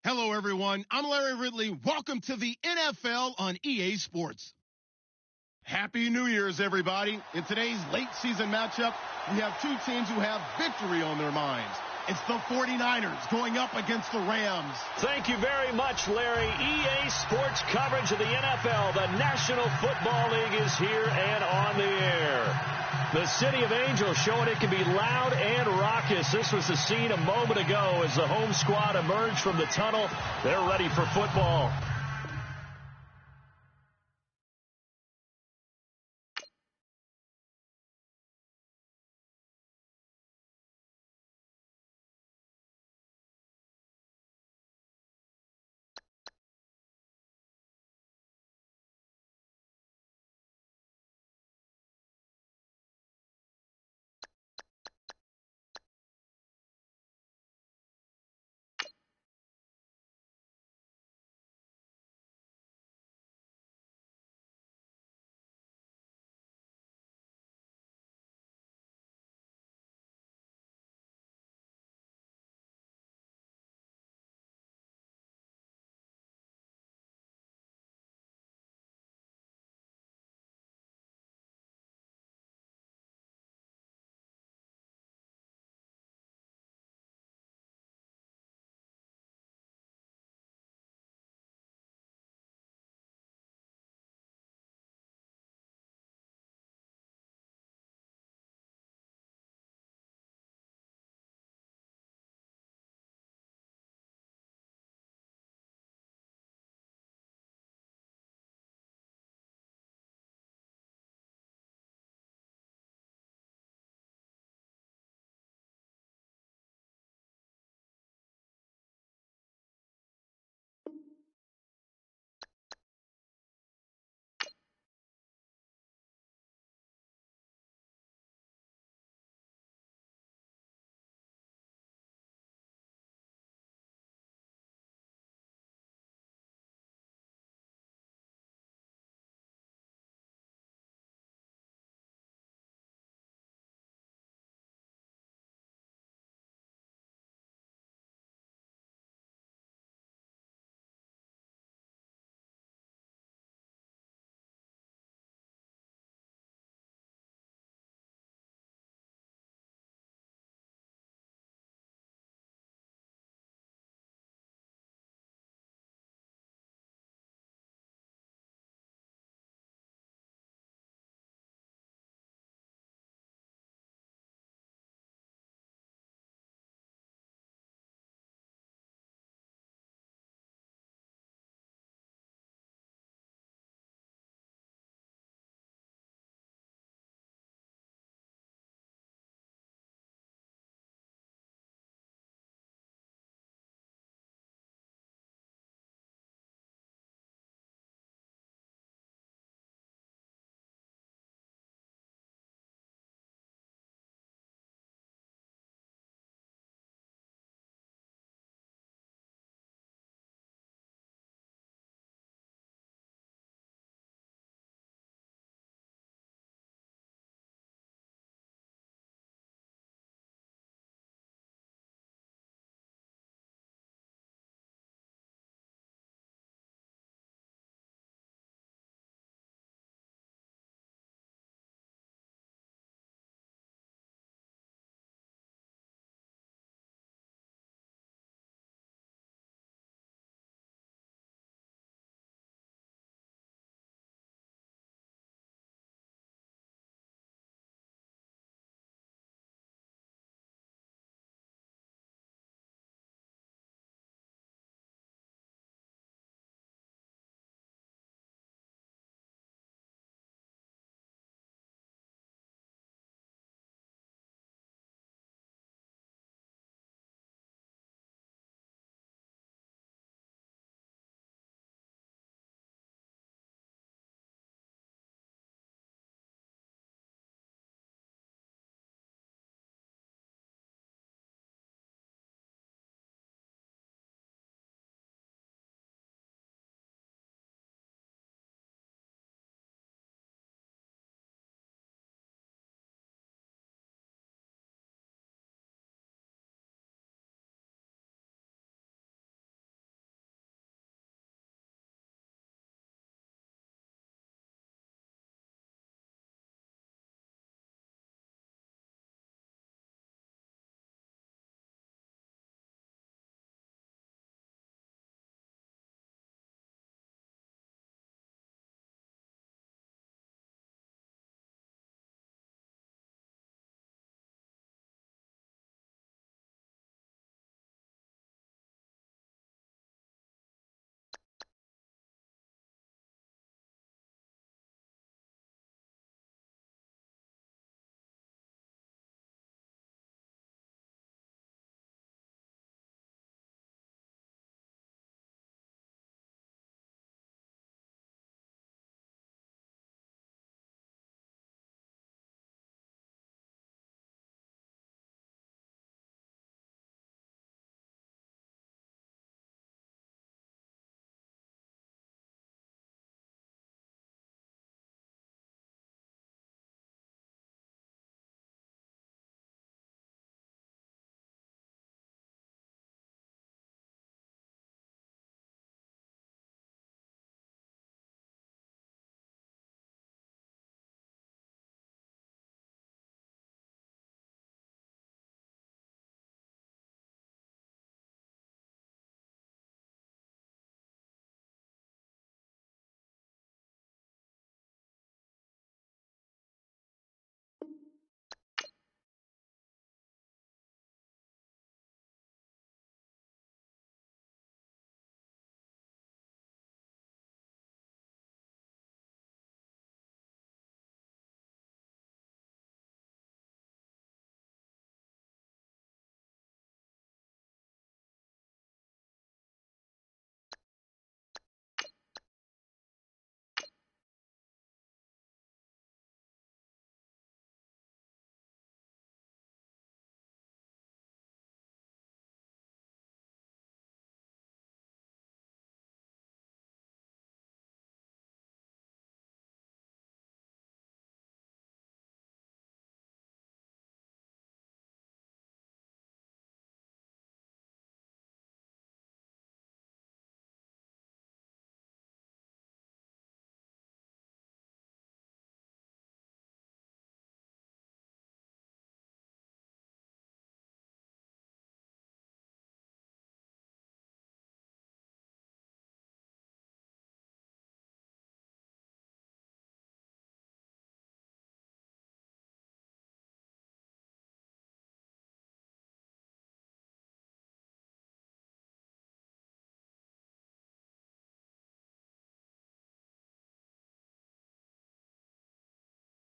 Hello, everyone. I'm Larry Ridley. Welcome to the NFL on EA Sports. Happy New Year's, everybody. In today's late season matchup, we have two teams who have victory on their minds. It's the 49ers going up against the Rams. Thank you very much, Larry. EA Sports coverage of the NFL. The National Football League is here and on the air. The City of Angels showing it can be loud and raucous. This was the scene a moment ago as the home squad emerged from the tunnel. They're ready for football.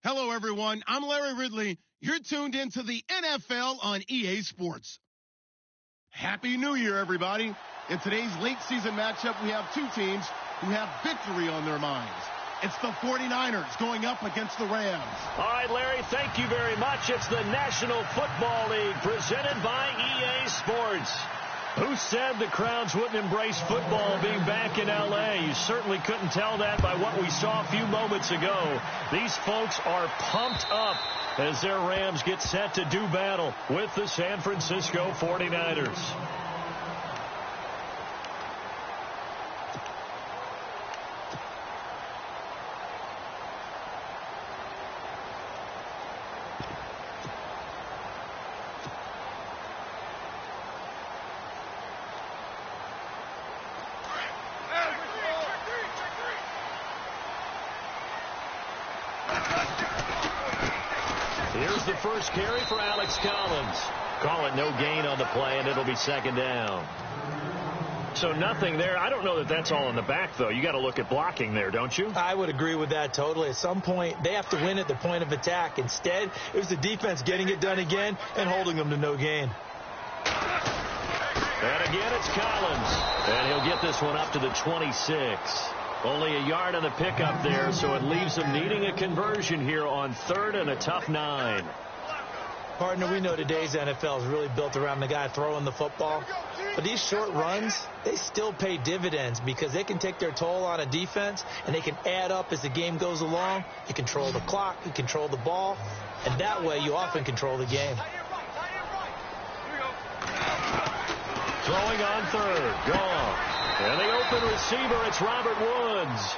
Hello, everyone. I'm Larry Ridley. You're tuned into the NFL on EA Sports. Happy New Year, everybody. In today's late season matchup, we have two teams who have victory on their minds. It's the 49ers going up against the Rams. All right, Larry, thank you very much. It's the National Football League presented by EA Sports. Who said the crowds wouldn't embrace football being back in L.A.? You certainly couldn't tell that by what we saw a few moments ago. These folks are pumped up as their Rams get set to do battle with the San Francisco 49ers. Here's the first carry for Alex Collins. Call it no gain on the play, and it'll be second down. So nothing there. I don't know that that's all in the back, though. You got to look at blocking there, don't you? I would agree with that totally. At some point, they have to win at the point of attack. Instead, it was the defense getting it done again and holding them to no gain. And again, it's Collins. And he'll get this one up to the 26. Only a yard on the pickup there, so it leaves them needing a conversion here on third and a tough 9. Partner, we know today's NFL is really built around the guy throwing the football. But these short runs, they still pay dividends because they can take their toll on a defense and they can add up as the game goes along. You control the clock, you control the ball, and that way you often control the game. Throwing on third, gone. And the open receiver, it's Robert Woods.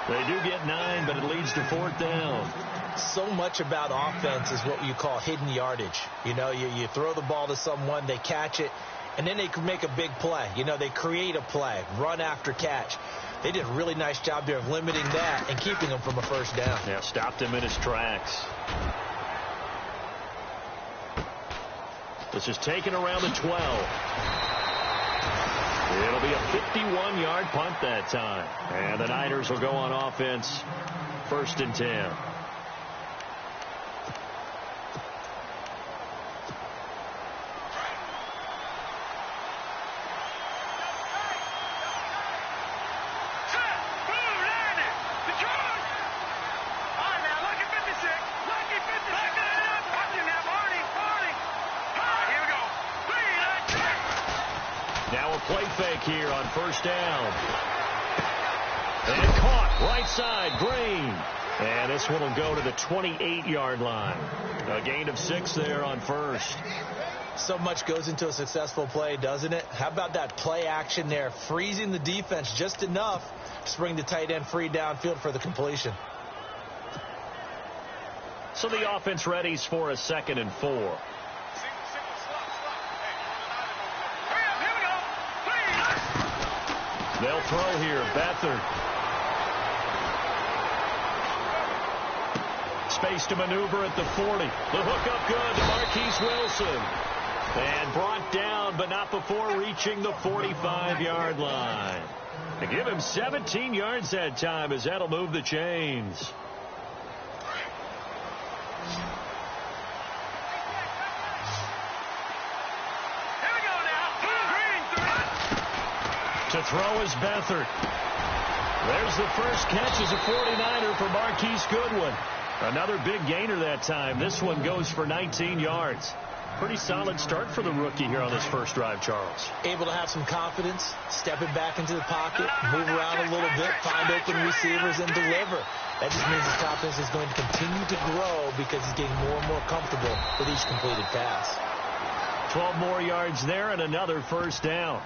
They do get 9, but it leads to fourth down. So much about offense is what you call hidden yardage. You know, you throw the ball to someone, they catch it, and then they can make a big play. You know, they create a play, run after catch. They did a really nice job there of limiting that and keeping them from a first down. Yeah, stopped him in his tracks. This is taken around the 12. It'll be a 51-yard punt that time. And the Niners will go on offense, first and 10. Play fake here on first down. And caught right side, Green. And this one will go to the 28-yard line. A gain of 6 there on first. So much goes into a successful play, doesn't it? How about that play action there, freezing the defense just enough to bring the tight end free downfield for the completion. So the offense readies for a 2nd and 4. They'll throw here. Beathard. Space to maneuver at the 40. The hook up good to Marquise Wilson. And brought down, but not before reaching the 45-yard line. They give him 17 yards that time as that'll move the chains. To throw is Beathard. There's the first catch as a 49er for Marquise Goodwin. Another big gainer that time. This one goes for 19 yards. Pretty solid start for the rookie here on this first drive, Charles. Able to have some confidence, stepping back into the pocket, move around a little bit, find open receivers, and deliver. That just means his confidence is going to continue to grow because he's getting more and more comfortable with each completed pass. 12 more yards there and another first down.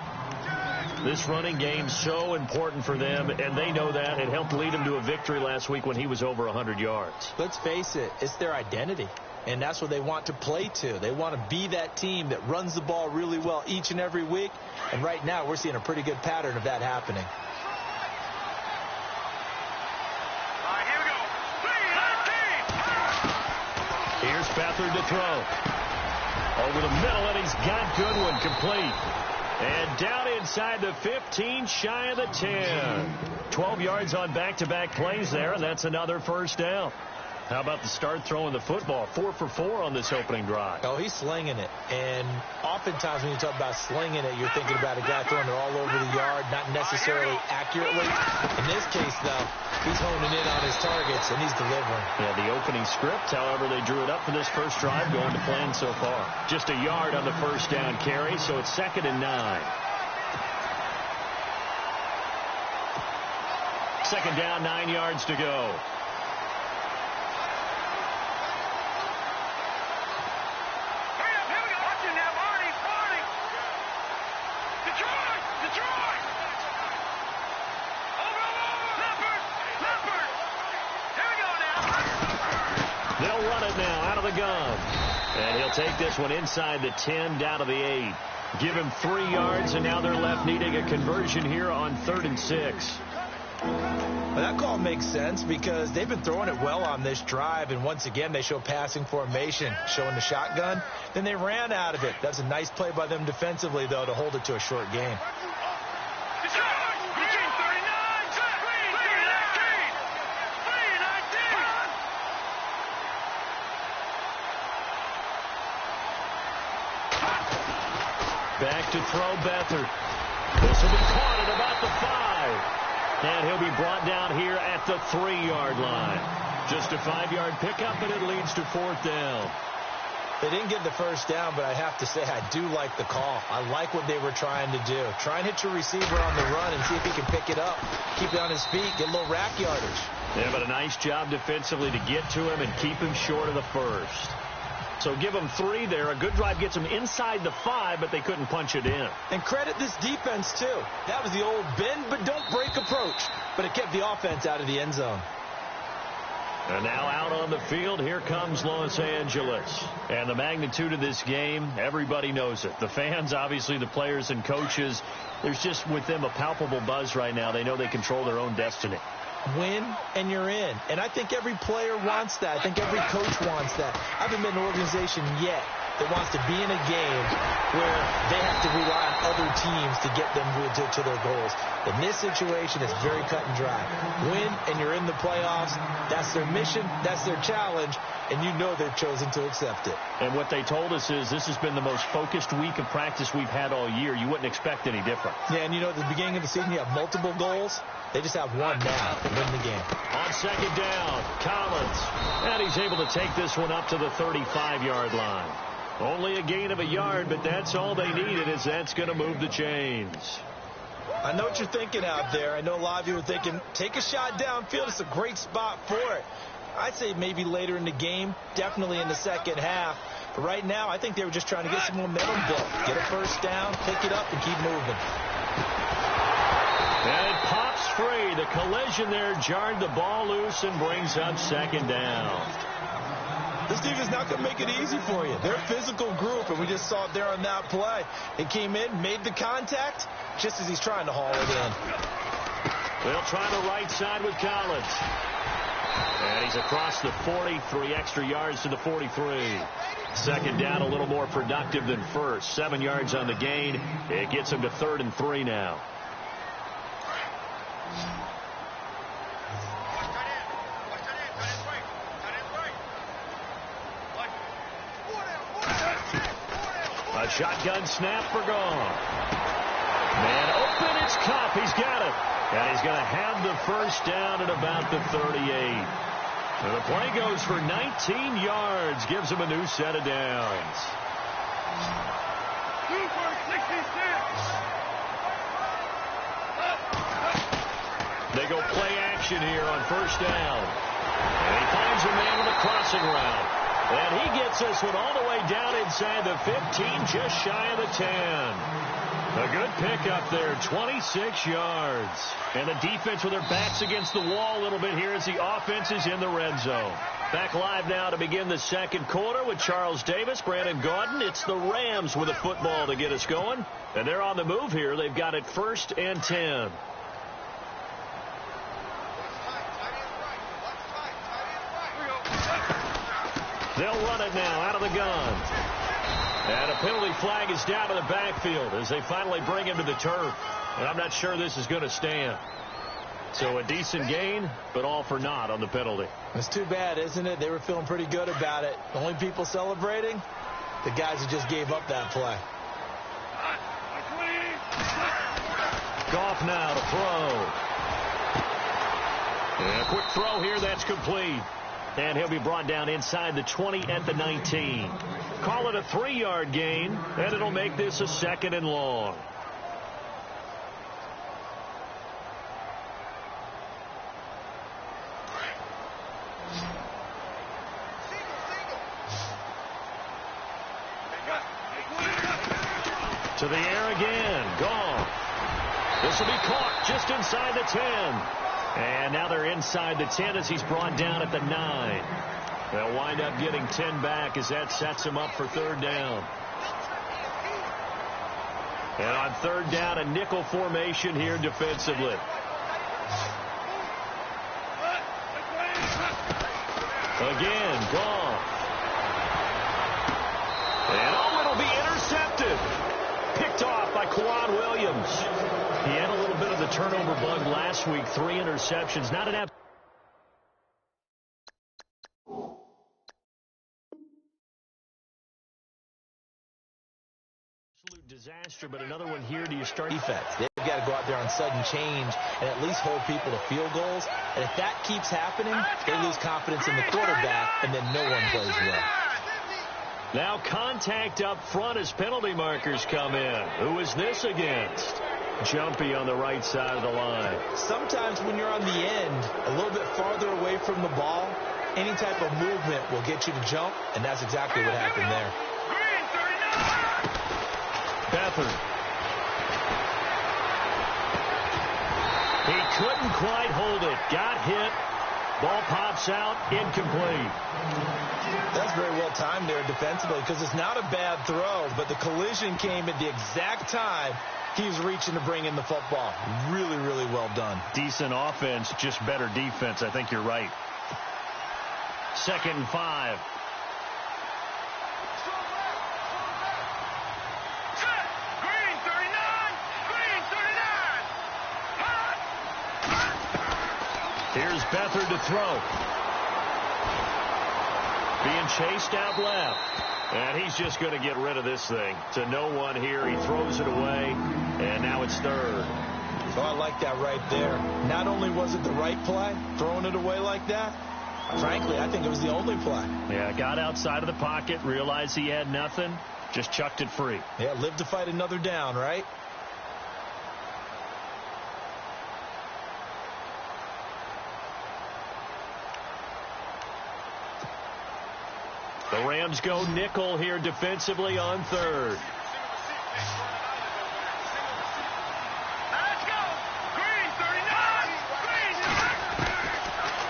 This running game's so important for them, and they know that. It helped lead them to a victory last week when he was over 100 yards. Let's face it, it's their identity, and that's what they want to play to. They want to be that team that runs the ball really well each and every week, and right now we're seeing a pretty good pattern of that happening. Here's Beathard to throw. Over the middle, and he's got Goodwin complete. And down inside the 15, shy of the 10. 12 yards on back-to-back plays there, and that's another first down. How about the start throwing the football? 4 for 4 on this opening drive. Oh, he's slinging it. And oftentimes when you talk about slinging it, you're thinking about a guy throwing it all over the yard, not necessarily accurately. In this case, though, he's honing in on his targets, and he's delivering. Yeah, the opening script, however, they drew it up for this first drive, going to plan so far. Just a yard on the first down carry, so it's 2nd and 9. 2nd down, 9 yards to go. They'll run it now out of the gun. And he'll take this one inside the 10, down to the 8. Give him 3 yards, and now they're left needing a conversion here on 3rd and 6. Well, that call makes sense because they've been throwing it well on this drive, and once again they show passing formation, showing the shotgun. Then they ran out of it. That's a nice play by them defensively, though, to hold it to a short game. Back to throw Beathard. This will be caught at about the 5. And he'll be brought down here at the 3-yard line. Just a 5-yard pickup, and it leads to 4th down. They didn't get the first down, but I have to say I do like the call. I like what they were trying to do. Try and hit your receiver on the run and see if he can pick it up. Keep it on his feet. Get a little rack yardage. Yeah, but a nice job defensively to get to him and keep him short of the first. So give them 3 there. A good drive gets them inside the 5, but they couldn't punch it in. And credit this defense, too. That was the old bend but don't break approach. But it kept the offense out of the end zone. And now out on the field, here comes Los Angeles. And the magnitude of this game, everybody knows it. The fans, obviously, the players and coaches. There's just with them a palpable buzz right now. They know they control their own destiny. Win, and you're in. And I think every player wants that. I think every coach wants that. I haven't been in an organization yet that wants to be in a game where they have to rely on other teams to get them to their goals. In this situation, it's very cut and dry. Win, and you're in the playoffs. That's their mission. That's their challenge. And you know they've chosen to accept it. And what they told us is this has been the most focused week of practice we've had all year. You wouldn't expect any different. Yeah, and you know, at the beginning of the season, you have multiple goals. They just have one now to win the game. On 2nd down, Collins. And he's able to take this one up to the 35-yard line. Only a gain of a yard, but that's all they needed, as that's going to move the chains. I know what you're thinking out there. I know a lot of you are thinking, take a shot downfield. It's a great spot for it. I'd say maybe later in the game, definitely in the second half. But right now, I think they were just trying to get some momentum built. Get a first down, pick it up, and keep moving. And it pops free. The collision there jarred the ball loose and brings up 2nd down. This defense is not going to make it easy for you. They're a physical group, and we just saw it there on that play. It came in, made the contact, just as he's trying to haul it in. They'll try the right side with Collins. And he's across the 40, 3 extra yards to the 43. 2nd down, a little more productive than first. 7 yards on the gain. It gets him to 3rd and 3 now. A shotgun snap for Goff. Man open, it's Kupp. He's got it. And he's going to have the first down at about the 38. And the play goes for 19 yards. Gives him a new set of downs. They go play action here on 1st down. And he finds a man with a crossing route. And he gets this one all the way down inside the 15, just shy of the 10. A good pickup there, 26 yards. And the defense with their backs against the wall a little bit here as the offense is in the red zone. Back live now to begin the 2nd quarter with Charles Davis, Brandon Gaudin. It's the Rams with a football to get us going. And they're on the move here. They've got it 1st and 10. They'll run it now out of the gun. And a penalty flag is down to the backfield as they finally bring him to the turf. And I'm not sure this is going to stand. So a decent gain, but all for naught on the penalty. It's too bad, isn't it? They were feeling pretty good about it. The only people celebrating, the guys who just gave up that play. Goff now to throw. And a quick throw here, that's complete. And he'll be brought down inside the 20 at the 19. Call it a 3-yard gain, and it'll make this a 2nd and long. To the air again. Gone. This will be caught just inside the 10. And now they're inside the 10 as he's brought down at the 9. They'll wind up getting 10 back as that sets him up for 3rd down. And on 3rd down, a nickel formation here defensively. Again, Gone. And it'll be intercepted. Picked off by Quan Williams. He had a little bit of the turnover bug last week. 3 interceptions. Not an absolute disaster, but another one here. Do you start defense? They've got to go out there on sudden change and at least hold people to field goals. And if that keeps happening, they lose confidence in the quarterback, and then no one plays well. Now contact up front as penalty markers come in. Who is this against? Jumpy on the right side of the line. Sometimes when you're on the end, a little bit farther away from the ball, any type of movement will get you to jump, and that's exactly what happened there. Beathard. He couldn't quite hold it. Got hit. Ball pops out. Incomplete. That's very well timed there defensively because it's not a bad throw, but the collision came at the exact time he was reaching to bring in the football. Really, really well done. Decent offense, just better defense. I think you're right. 2nd and 5. Here's Beathard to throw. Being chased out left. And he's just going to get rid of this thing. To no one here. He throws it away. And now it's 3rd. So I like that right there. Not only was it the right play, throwing it away like that, frankly, I think it was the only play. Yeah, got outside of the pocket, realized he had nothing, just chucked it free. Yeah, live to fight another down, right? The Rams go nickel here defensively on 3rd.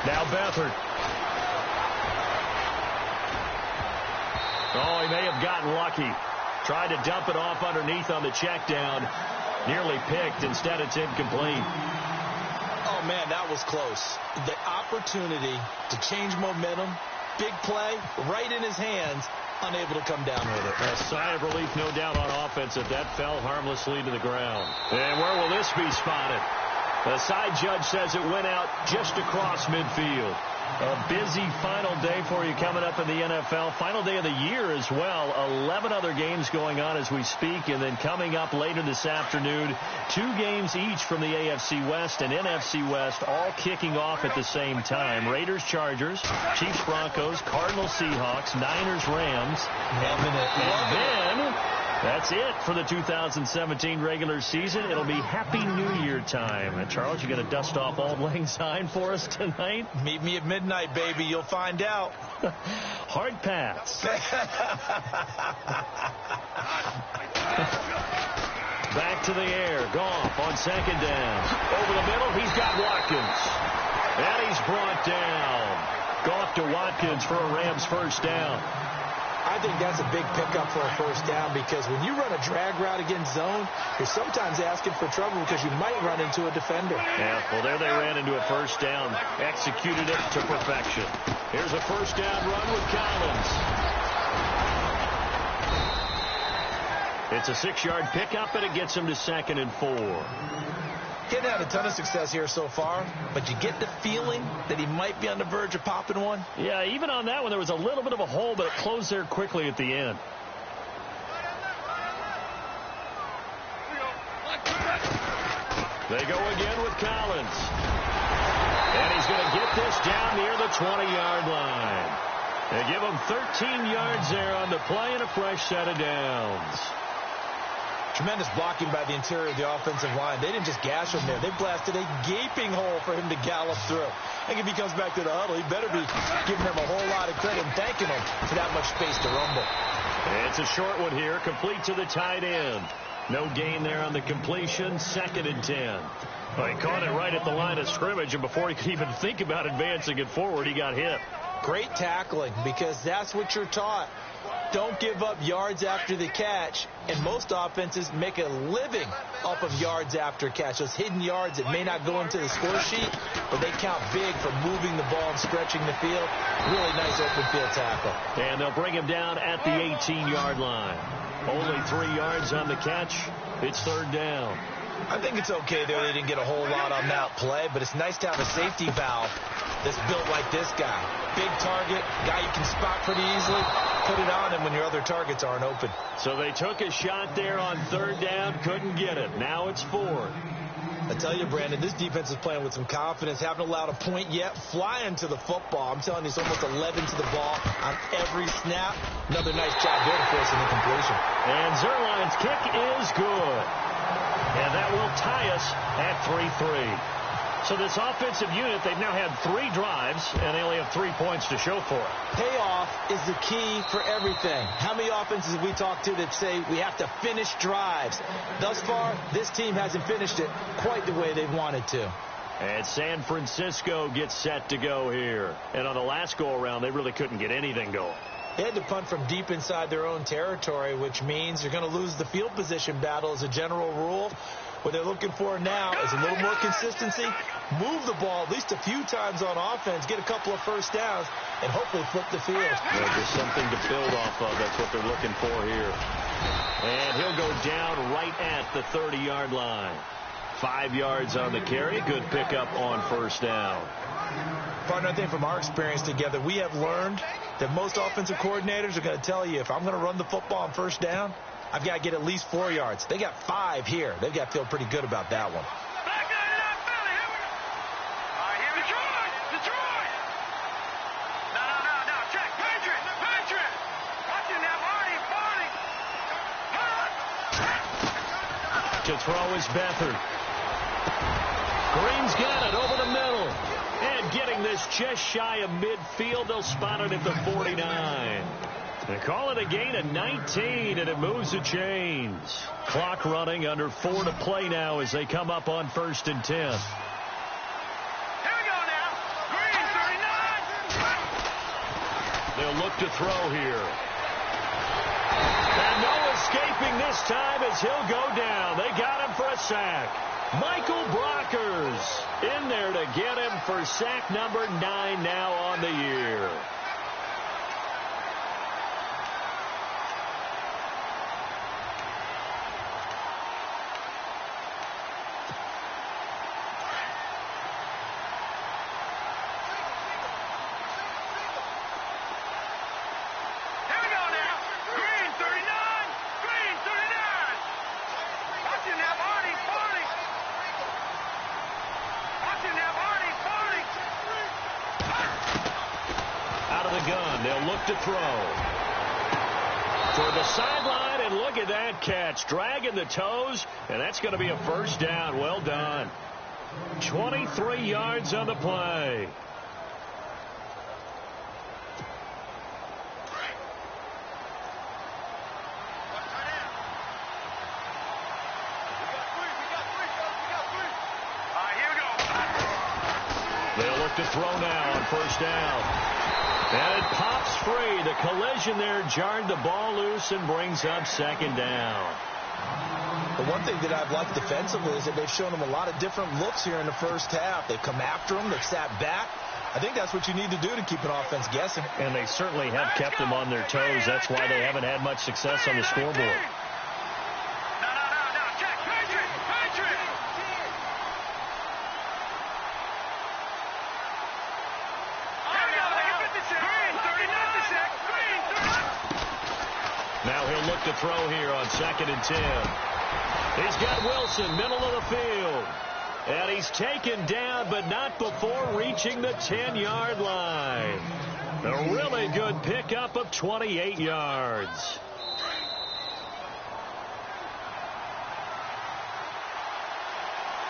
Now Beathard. Oh, he may have gotten lucky. Tried to dump it off underneath on the check down. Nearly picked. Instead, it's incomplete. Oh, man, that was close. The opportunity to change momentum. Big play, right in his hands, unable to come down with it. A sigh of relief, no doubt, on offense if that fell harmlessly to the ground. And where will this be spotted? The side judge says it went out just across midfield. A busy final day for you coming up in the NFL. Final day of the year as well. 11 other games going on as we speak. And then coming up later this afternoon, 2 games each from the AFC West and NFC West, all kicking off at the same time. Raiders, Chargers, Chiefs, Broncos, Cardinals, Seahawks, Niners, Rams. And then that's it for the 2017 regular season. It'll be Happy New Year time. And Charles, you going to dust off Auld Lang Syne for us tonight? Meet me at midnight, baby. You'll find out. Hard pass. Back to the air. Goff on 2nd down. Over the middle, he's got Watkins. And he's brought down. Goff to Watkins for a Rams 1st down. I think that's a big pickup for a 1st down because when you run a drag route against zone, you're sometimes asking for trouble because you might run into a defender. Yeah, well, there they ran into a 1st down. Executed it to perfection. Here's a 1st down run with Collins. It's a 6-yard pickup, and it gets him to 2nd and 4. He hasn't had a ton of success here so far, but you get the feeling that he might be on the verge of popping one. Yeah, even on that one, there was a little bit of a hole, but it closed there quickly at the end. They go again with Collins. And he's going to get this down near the 20-yard line. They give him 13 yards there on the play and a fresh set of downs. Tremendous blocking by the interior of the offensive line. They didn't just gash him there. They blasted a gaping hole for him to gallop through. I think if he comes back to the huddle, he better be giving them a whole lot of credit and thanking him for that much space to rumble. It's a short one here, complete to the tight end. No gain there on the completion, 2nd and 10. Well, he caught it right at the line of scrimmage, and before he could even think about advancing it forward, he got hit. Great tackling, because that's what you're taught. Don't give up yards after the catch, and most offenses make a living off of yards after catch. Those hidden yards that may not go into the score sheet, but they count big for moving the ball and stretching the field. Really nice open field tackle. And they'll bring him down at the 18-yard line. Only 3 yards on the catch. It's 3rd down. I think it's okay there. They didn't get a whole lot on that play, but it's nice to have a safety valve that's built like this guy. Big target, guy you can spot pretty easily. Put it on him when your other targets aren't open. So they took a shot there on 3rd down, couldn't get it. Now it's 4th. I tell you, Brandon, this defense is playing with some confidence. Haven't allowed a point yet. Flying to the football. I'm telling you, it's almost 11 to the ball on every snap. Another nice job there to force an incompletion. And Zuerlein's kick is good. And that will tie us at 3-3. So this offensive unit, they've now had 3 drives, and they only have 3 points to show for it. Payoff is the key for everything. How many offenses have we talked to that say we have to finish drives? Thus far, this team hasn't finished it quite the way they wanted to. And San Francisco gets set to go here. And on the last go-around, they really couldn't get anything going. They had to punt from deep inside their own territory, which means they're going to lose the field position battle as a general rule. What they're looking for now is a little more consistency, move the ball at least a few times on offense, get a couple of first downs, and hopefully flip the field. Yeah, there's something to build off of. That's what they're looking for here. And he'll go down right at the 30-yard line. 5 yards on the carry. Good pickup on 1st down. Partner, I think from our experience together, we have learned that most offensive coordinators are going to tell you, if I'm going to run the football on 1st down, I've got to get at least 4 yards. They got 5 here. They've got to feel pretty good about that one. To throw is Beathard. Green's got it over the middle. And getting this just shy of midfield, they'll spot it at the 49. They call it a gain of 19, and it moves the chains. Clock running, under 4 to play now as they come up on 1st and 10. Here we go now. Green, 39. They'll look to throw here. And no escaping this time as he'll go down. They got him for a sack. Michael Brockers in there to get him for sack number 9 now on the year. They'll look to throw. For the sideline, and look at that catch. Dragging the toes, and that's going to be a 1st down. Well done. 23 yards on the play. They'll look to throw now on 1st down. And it pops free. The collision there jarred the ball loose and brings up 2nd down. The one thing that I've liked defensively is that they've shown them a lot of different looks here in the 1st half. They've come after them. They've sat back. I think that's what you need to do to keep an offense guessing. And they certainly have kept them on their toes. That's why they haven't had much success on the scoreboard. They'll look to throw here on 2nd and 10. He's got Wilson, middle of the field. And he's taken down, but not before reaching the 10-yard line. A really good pickup of 28 yards.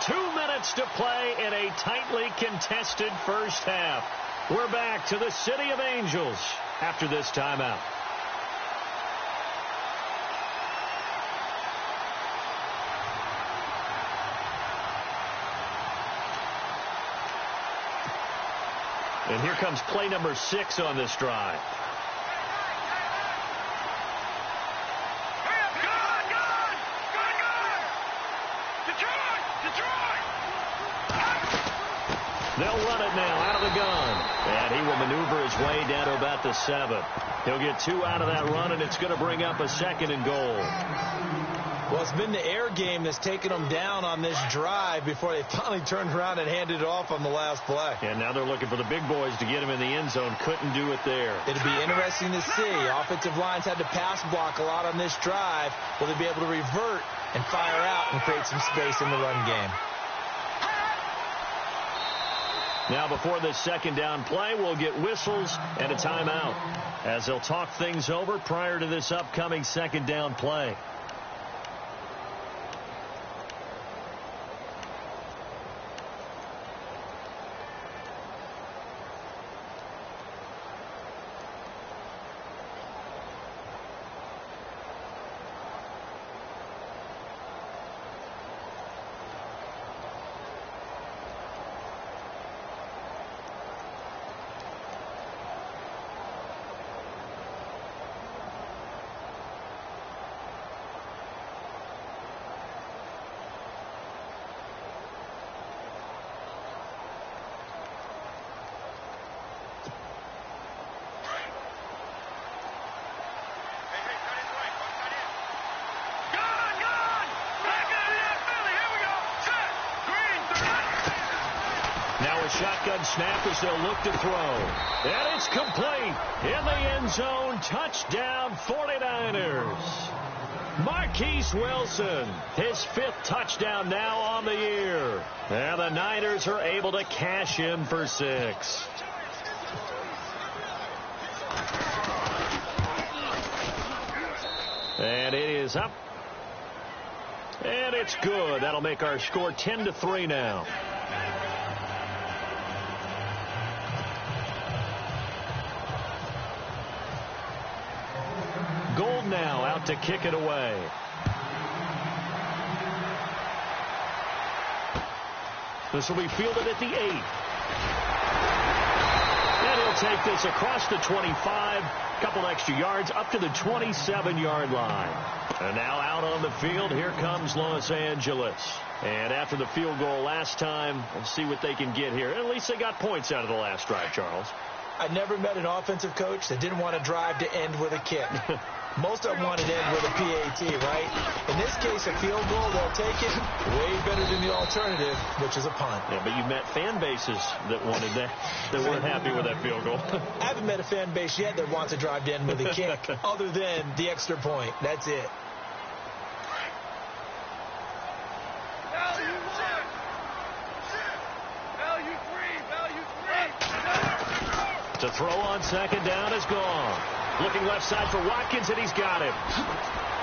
Two minutes to play in a tightly contested first half. We're back to the City of Angels after this timeout. And here comes play number 6 on this drive. They'll run it now out of the gun. And he will maneuver his way down to about the 7. He'll get 2 out of that run, and it's going to bring up a 2nd and goal. Well, it's been the air game that's taken them down on this drive before they finally turned around and handed it off on the last play. And now they're looking for the big boys to get him in the end zone. Couldn't do it there. It'll be interesting to see. Offensive lines had to pass block a lot on this drive. Will they be able to revert and fire out and create some space in the run game? Now before this 2nd down play, we'll get whistles and a timeout as they'll talk things over prior to this upcoming 2nd down play. Shotgun snap as they'll look to throw. And it's complete. In the end zone. Touchdown 49ers. Marquise Wilson. His 5th touchdown now on the year. And the Niners are able to cash in for 6. And it is up. And it's good. That'll make our score 10-3 now. Gold now out to kick it away. This will be fielded at the 8. And he'll take this across the 25. Couple extra yards up to the 27-yard line. And now out on the field, here comes Los Angeles. And after the field goal last time, we'll see what they can get here. At least they got points out of the last drive, Charles. I never met an offensive coach that didn't want to drive to end with a kick. Most of them want to end with a PAT, right? In this case, a field goal, they'll take it. Way better than the alternative, which is a punt. Yeah, but you met fan bases that wanted that, that weren't happy with that field goal. I haven't met a fan base yet that wants to drive to end with a kick, other than the extra point. That's it. To throw on 2nd down is gone. Looking left side for Watkins, and he's got him.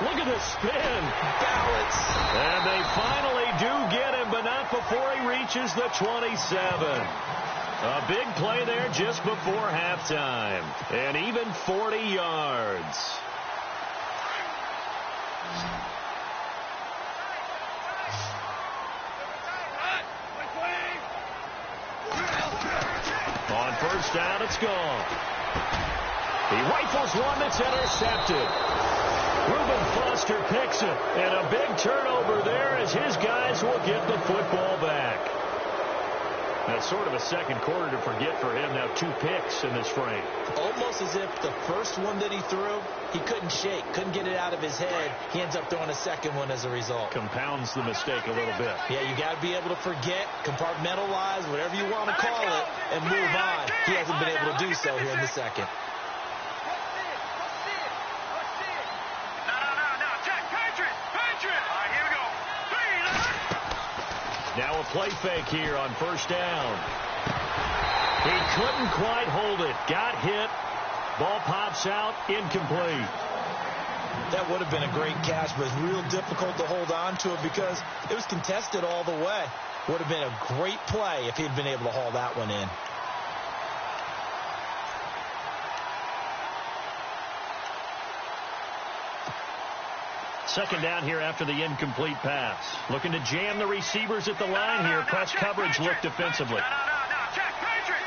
Look at the spin. Balance. And they finally do get him, but not before he reaches the 27. A big play there just before halftime. And even 40 yards. On 1st down, it's gone. He rifles one that's intercepted. Reuben Foster picks it, and a big turnover there as his guys will get the football back. That's sort of a second quarter to forget for him. Now 2 picks in this frame. Almost as if the first one that he threw, he couldn't shake, couldn't get it out of his head. He ends up throwing a second one as a result. Compounds the mistake a little bit. Yeah, you got to be able to forget, compartmentalize, whatever you want to call it, and move on. He hasn't been able to do so here in the second. play fake here on first down. He couldn't quite hold it. Got hit. Ball pops out. Incomplete. That would have been a great catch, but it's real difficult to hold on to it because it was contested all the way. Would have been a great play if he'd been able to haul that one in. Second down here after the incomplete pass. Looking to jam the receivers at the line here. Press coverage look defensively. Check, Patriot!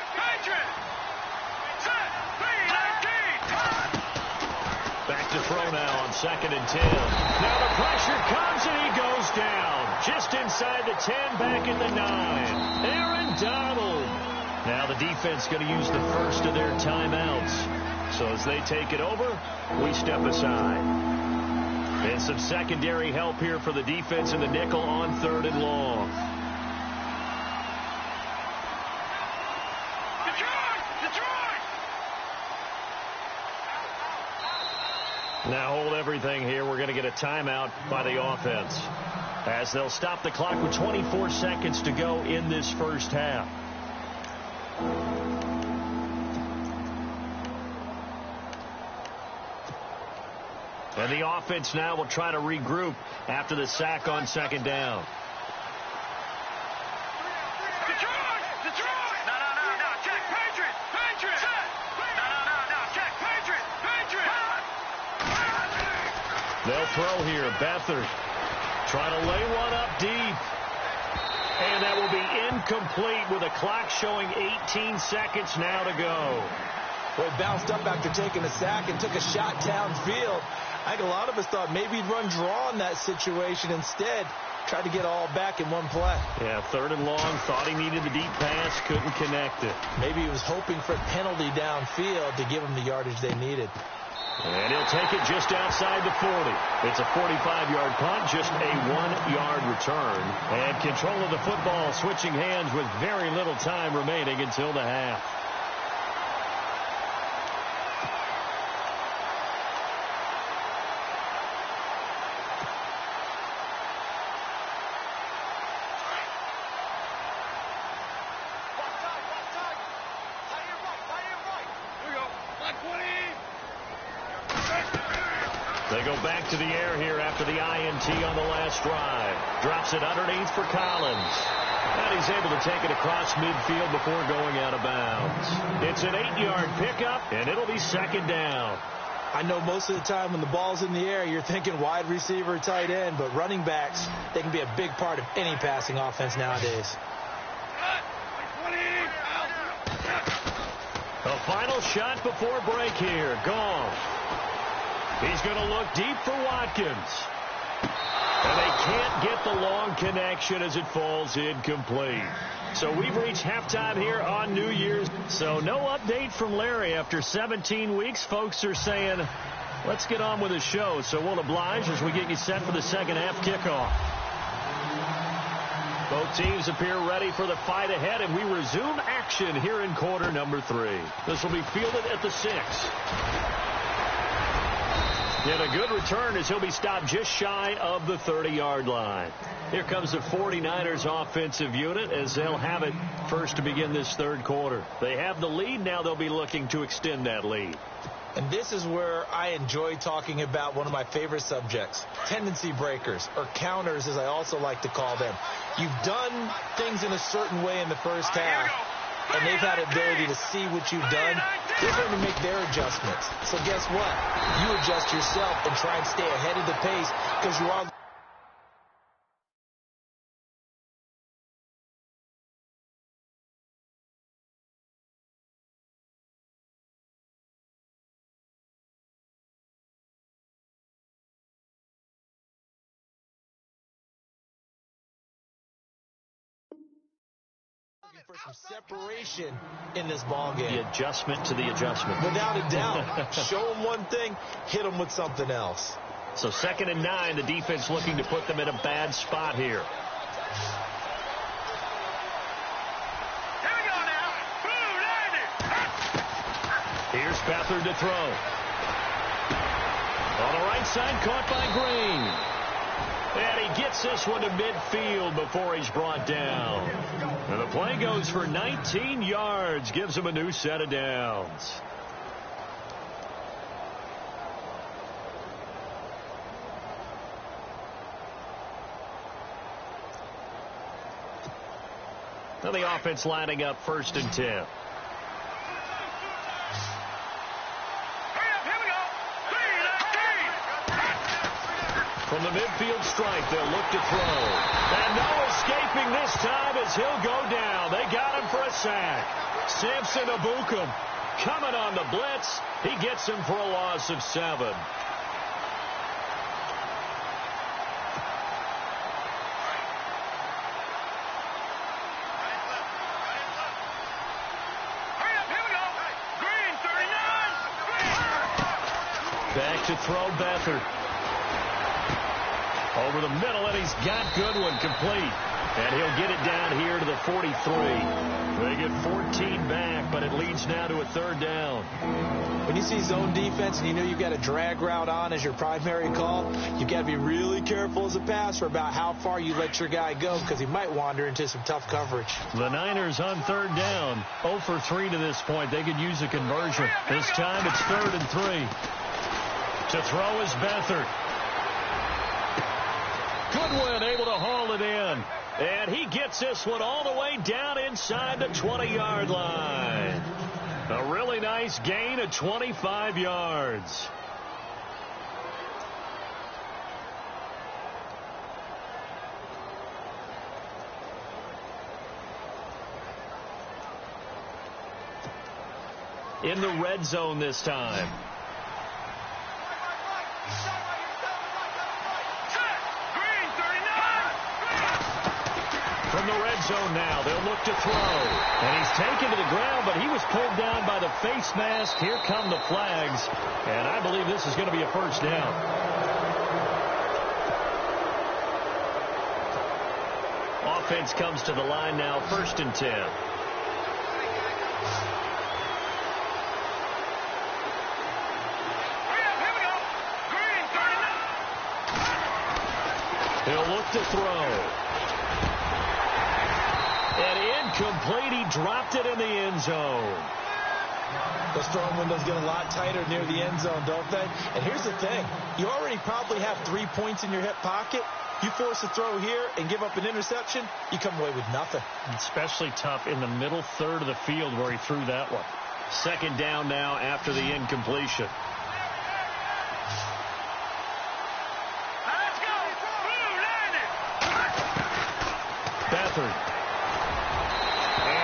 Set, Back to throw now on 2nd and 10. Now the pressure comes and he goes down. Just inside the 10, back in the 9. Aaron Donald. Now the defense going to use the first of their timeouts. So as they take it over, we step aside. And some secondary help here for the defense in the nickel on 3rd and long. Detroit! Now hold everything here. We're going to get a timeout by the offense, as they'll stop the clock with 24 seconds to go in this first half. And the offense now will try to regroup after the sack on 2nd down. Detroit! No, check, Patriot! No, check, Patriot! They'll throw here. Beathard trying to lay one up deep. And that will be incomplete with a clock showing 18 seconds now to go. Well, he bounced up after taking a sack and took a shot downfield. I think a lot of us thought maybe he'd run draw in that situation. Instead, tried to get all back in one play. Yeah, 3rd and long. Thought he needed the deep pass. Couldn't connect it. Maybe he was hoping for a penalty downfield to give him the yardage they needed. And he'll take it just outside the 40. It's a 45-yard punt, just a 1-yard return. And control of the football switching hands with very little time remaining until the half. They go back to the air here after the INT on the last drive. Drops it underneath for Collins. And he's able to take it across midfield before going out of bounds. It's an 8-yard pickup, and it'll be 2nd down. I know most of the time when the ball's in the air, you're thinking wide receiver, tight end, but running backs, they can be a big part of any passing offense nowadays. A final shot before break here. Gone. He's going to look deep for Watkins. And they can't get the long connection as it falls incomplete. So we've reached halftime here on New Year's. So no update from Larry after 17 weeks. Folks are saying, let's get on with the show. So we'll oblige as we get you set for the second half kickoff. Both teams appear ready for the fight ahead, and we resume action here in quarter number 3. This will be fielded at the 6. Get a good return as he'll be stopped just shy of the 30-yard line. Here comes the 49ers offensive unit as they'll have it first to begin this 3rd quarter. They have the lead. Now they'll be looking to extend that lead. And this is where I enjoy talking about one of my favorite subjects, tendency breakers, or counters as I also like to call them. You've done things in a certain way in the first half, and they've had ability to see what you've done. They're going to make their adjustments. So guess what? You adjust yourself and try and stay ahead of the pace because you are for some separation in this ball game. The adjustment to the adjustment. Without a doubt. Show them one thing, hit them with something else. So 2nd and 9, the defense looking to put them in a bad spot here. Here we go now. Boom, landed. Here's Beathard to throw. On the right side, caught by Green. And he gets this one to midfield before he's brought down. And the play goes for 19 yards, gives him a new set of downs. Now the offense lining up 1st and 10. From the midfield stripe, they'll look to throw. And no escaping this time as he'll go down. They got him for a sack. Samson Ebukam coming on the blitz. He gets him for a loss of 7. Back to throw, Beathard. Over the middle, and he's got Goodwin complete. And he'll get it down here to the 43. They get 14 back, but it leads now to a 3rd down. When you see zone defense and you know you've got a drag route on as your primary call, you've got to be really careful as a passer about how far you let your guy go because he might wander into some tough coverage. The Niners on 3rd down. 0 for 3 to this point. They could use a conversion. This time it's 3rd and 3. To throw is Beathard. Goodwin able to haul it in. And he gets this one all the way down inside the 20-yard line. A really nice gain of 25 yards. In the red zone this time. From the red zone now, they'll look to throw. And he's taken to the ground, but he was pulled down by the face mask. Here come the flags. And I believe this is going to be a 1st down. Offense comes to the line now, 1st and 10. He'll look to throw. And incomplete. He dropped it in the end zone. Those throwing windows get a lot tighter near the end zone, don't they? And here's the thing. You already probably have 3 points in your hip pocket. You force a throw here and give up an interception, you come away with nothing. Especially tough in the middle 3rd of the field where he threw that one. 2nd down now after the incompletion. Beathard.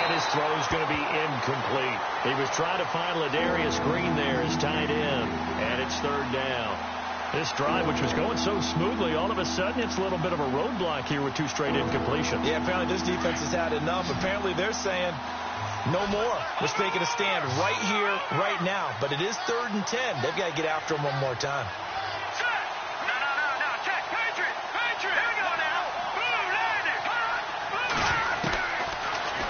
His throw is going to be incomplete. He was trying to find Ladarius Green there as tight end, and it's 3rd down. This drive, which was going so smoothly, all of a sudden it's a little bit of a roadblock here with 2 straight incompletions. Yeah, apparently this defense has had enough. Apparently they're saying no more. We're taking a stand right here, right now. But it is 3rd and 10. They've got to get after him one more time.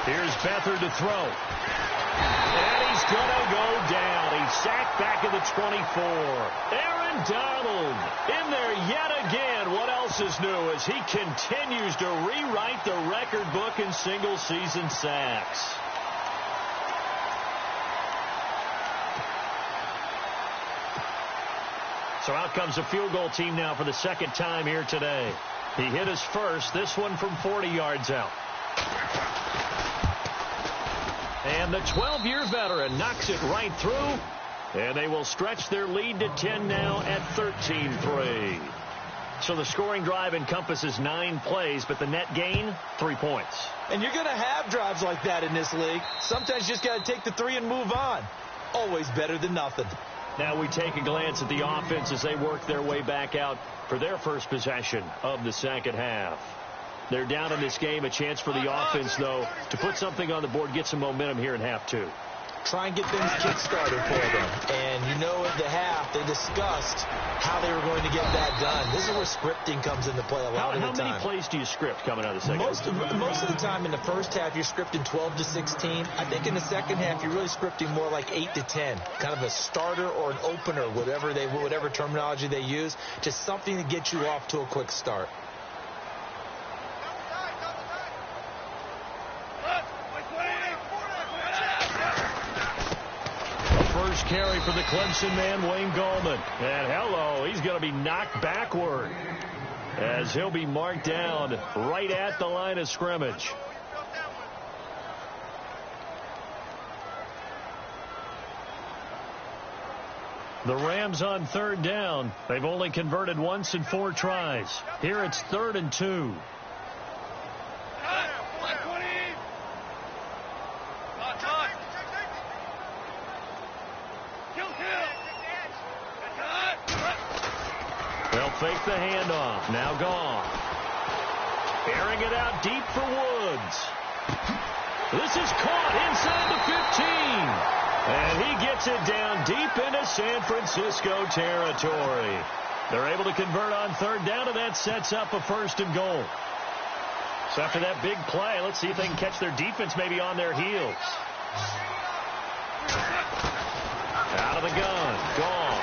Here's Beathard to throw. And he's going to go down. He's sacked back at the 24. Aaron Donald in there yet again. What else is new as he continues to rewrite the record book in single-season sacks. So out comes a field goal team now for the 2nd time here today. He hit his first, this one from 40 yards out. And the 12-year veteran knocks it right through. And they will stretch their lead to 10 now at 13-3. So the scoring drive encompasses 9 plays, but the net gain, 3 points. And you're going to have drives like that in this league. Sometimes you just got to take the 3 and move on. Always better than nothing. Now we take a glance at the offense as they work their way back out for their first possession of the 2nd half. They're down in this game. A chance for the offense, though, to put something on the board, get some momentum here in half 2. Try and get things kick-started for them. And you know at the half, they discussed how they were going to get that done. This is where scripting comes into play a lot of the time. How many plays do you script coming out of the second half? Most of the time in the first half, you're scripting 12 to 16. I think in the second half, you're really scripting more like 8 to 10. Kind of a starter or an opener, whatever terminology they use. Just something to get you off to a quick start. first carry for the Clemson man, Wayne Gallman. And hello, he's going to be knocked backward as he'll be marked down right at the line of scrimmage. The Rams on third down. They've only converted once in 4 tries. Here it's 3rd and 2. They'll fake the handoff. Now gone. Airing it out deep for Woods. This is caught inside the 15. And he gets it down deep into San Francisco territory. They're able to convert on third down, and that sets up a 1st and goal. So after that big play, let's see if they can catch their defense maybe on their heels. Out of the gun. Gone.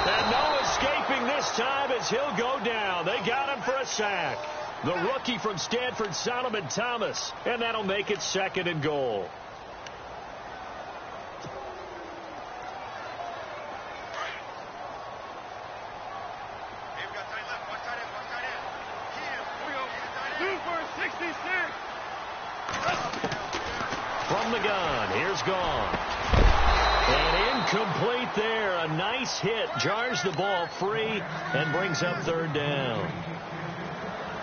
And no escaping this time as he'll go down. They got him for a sack. The rookie from Stanford, Solomon Thomas. And that'll make it 2nd and goal. From the gun, here's gone. And incomplete there. A nice hit. Jars the ball free and brings up 3rd down.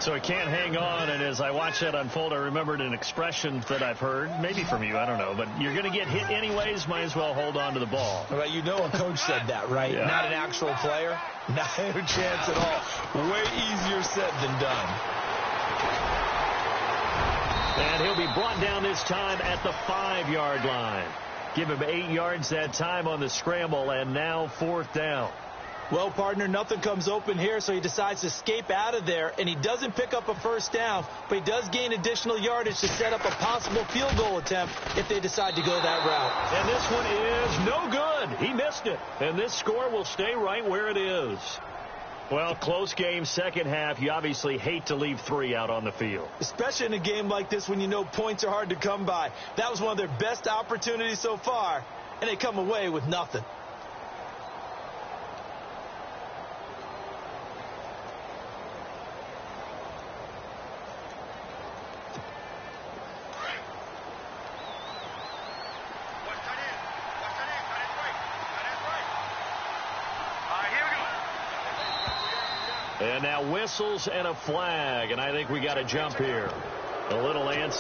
So he can't hang on, and as I watched that unfold, I remembered an expression that I've heard, maybe from you, I don't know, but you're going to get hit anyways, might as well hold on to the ball. Well, you know a coach said that, right? Yeah. Not an actual player. Not a chance at all. Way easier said than done. And he'll be brought down this time at the 5-yard line. Give him 8 yards that time on the scramble, and now 4th down. Well, partner, nothing comes open here, so he decides to escape out of there, and he doesn't pick up a 1st down, but he does gain additional yardage to set up a possible field goal attempt if they decide to go that route. And this one is no good. He missed it, and this score will stay right where it is. Well, close game, second half. You obviously hate to leave 3 out on the field. Especially in a game like this when you know points are hard to come by. That was one of their best opportunities so far, and they come away with nothing. And now whistles and a flag, and I think we got to jump here. A little answer.